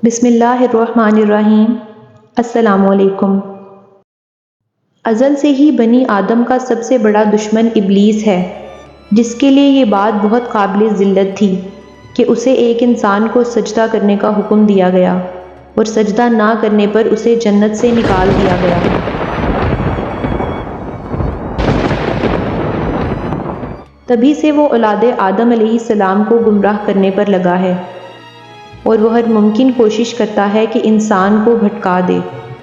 بسم اللہ الرحمن الرحیم۔ السلام علیکم۔ ازل سے ہی بنی آدم کا سب سے بڑا دشمن ابلیس ہے، جس کے لیے یہ بات بہت قابل ذلت تھی کہ اسے ایک انسان کو سجدہ کرنے کا حکم دیا گیا اور سجدہ نہ کرنے پر اسے جنت سے نکال دیا گیا۔ تبھی سے وہ اولاد آدم علیہ السلام کو گمراہ کرنے پر لگا ہے، اور وہ ہر ممکن کوشش کرتا ہے کہ انسان کو بھٹکا دے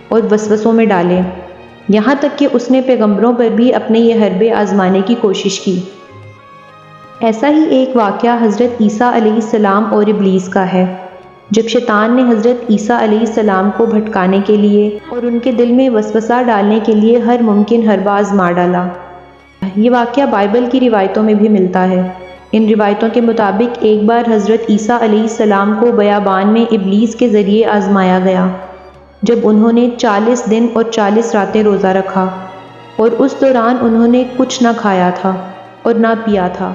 اور وسوسوں میں ڈالے، یہاں تک کہ اس نے پیغمبروں پر بھی اپنے یہ حربے آزمانے کی کوشش کی۔ ایسا ہی ایک واقعہ حضرت عیسیٰ علیہ السلام اور ابلیس کا ہے، جب شیطان نے حضرت عیسیٰ علیہ السلام کو بھٹکانے کے لیے اور ان کے دل میں وسوسہ ڈالنے کے لیے ہر ممکن حربہ آزما ڈالا۔ یہ واقعہ بائبل کی روایتوں میں بھی ملتا ہے۔ ان روایتوں کے مطابق ایک بار حضرت عیسیٰ علیہ السلام کو بیابان میں ابلیس کے ذریعے آزمایا گیا، جب انہوں نے 40 دن اور 40 راتیں روزہ رکھا، اور اس دوران انہوں نے کچھ نہ کھایا تھا اور نہ پیا تھا۔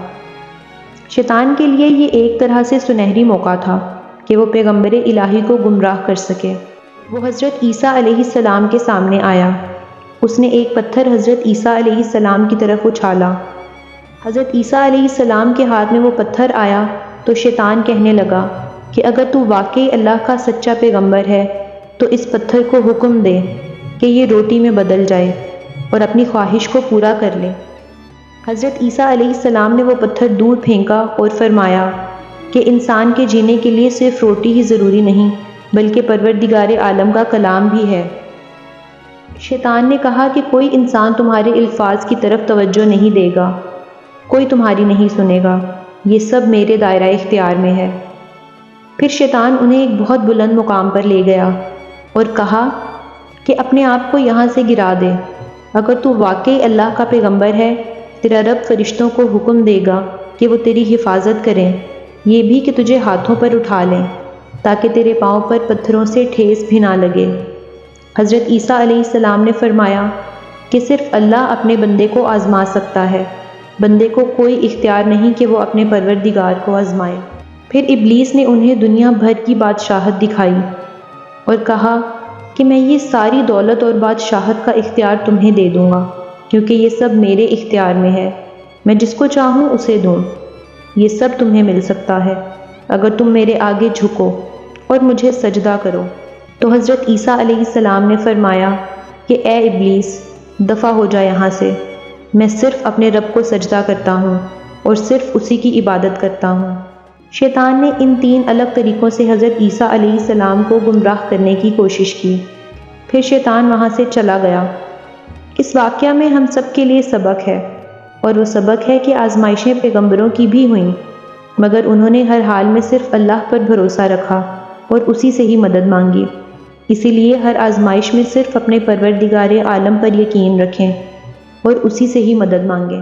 شیطان کے لیے یہ ایک طرح سے سنہری موقع تھا کہ وہ پیغمبر الہی کو گمراہ کر سکے۔ وہ حضرت عیسیٰ علیہ السلام کے سامنے آیا، اس نے ایک پتھر حضرت عیسیٰ علیہ السلام کی طرف اچھالا۔ حضرت عیسیٰ علیہ السلام کے ہاتھ میں وہ پتھر آیا تو شیطان کہنے لگا کہ اگر تو واقعی اللہ کا سچا پیغمبر ہے تو اس پتھر کو حکم دے کہ یہ روٹی میں بدل جائے اور اپنی خواہش کو پورا کر لے۔ حضرت عیسیٰ علیہ السلام نے وہ پتھر دور پھینکا اور فرمایا کہ انسان کے جینے کے لیے صرف روٹی ہی ضروری نہیں، بلکہ پروردگار عالم کا کلام بھی ہے۔ شیطان نے کہا کہ کوئی انسان تمہارے الفاظ کی طرف توجہ نہیں دے گا، کوئی تمہاری نہیں سنے گا، یہ سب میرے دائرہ اختیار میں ہے۔ پھر شیطان انہیں ایک بہت بلند مقام پر لے گیا اور کہا کہ اپنے آپ کو یہاں سے گرا دے، اگر تو واقعی اللہ کا پیغمبر ہے، تیرا رب فرشتوں کو حکم دے گا کہ وہ تیری حفاظت کریں، یہ بھی کہ تجھے ہاتھوں پر اٹھا لیں تاکہ تیرے پاؤں پر پتھروں سے ٹھیس بھی نہ لگے۔ حضرت عیسیٰ علیہ السلام نے فرمایا کہ صرف اللہ اپنے بندے کو آزما سکتا ہے، بندے کو کوئی اختیار نہیں کہ وہ اپنے پروردگار کو آزمائے۔ پھر ابلیس نے انہیں دنیا بھر کی بادشاہت دکھائی اور کہا کہ میں یہ ساری دولت اور بادشاہت کا اختیار تمہیں دے دوں گا، کیونکہ یہ سب میرے اختیار میں ہے، میں جس کو چاہوں اسے دوں، یہ سب تمہیں مل سکتا ہے اگر تم میرے آگے جھکو اور مجھے سجدہ کرو۔ تو حضرت عیسیٰ علیہ السلام نے فرمایا کہ اے ابلیس، دفع ہو جا یہاں سے، میں صرف اپنے رب کو سجدہ کرتا ہوں اور صرف اسی کی عبادت کرتا ہوں۔ شیطان نے ان 3 الگ طریقوں سے حضرت عیسیٰ علیہ السلام کو گمراہ کرنے کی کوشش کی، پھر شیطان وہاں سے چلا گیا۔ اس واقعہ میں ہم سب کے لیے سبق ہے، اور وہ سبق ہے کہ آزمائشیں پیغمبروں کی بھی ہوئیں، مگر انہوں نے ہر حال میں صرف اللہ پر بھروسہ رکھا اور اسی سے ہی مدد مانگی۔ اسی لیے ہر آزمائش میں صرف اپنے پروردگار عالم پر یقین رکھیں اور اسی سے ہی مدد مانگیں۔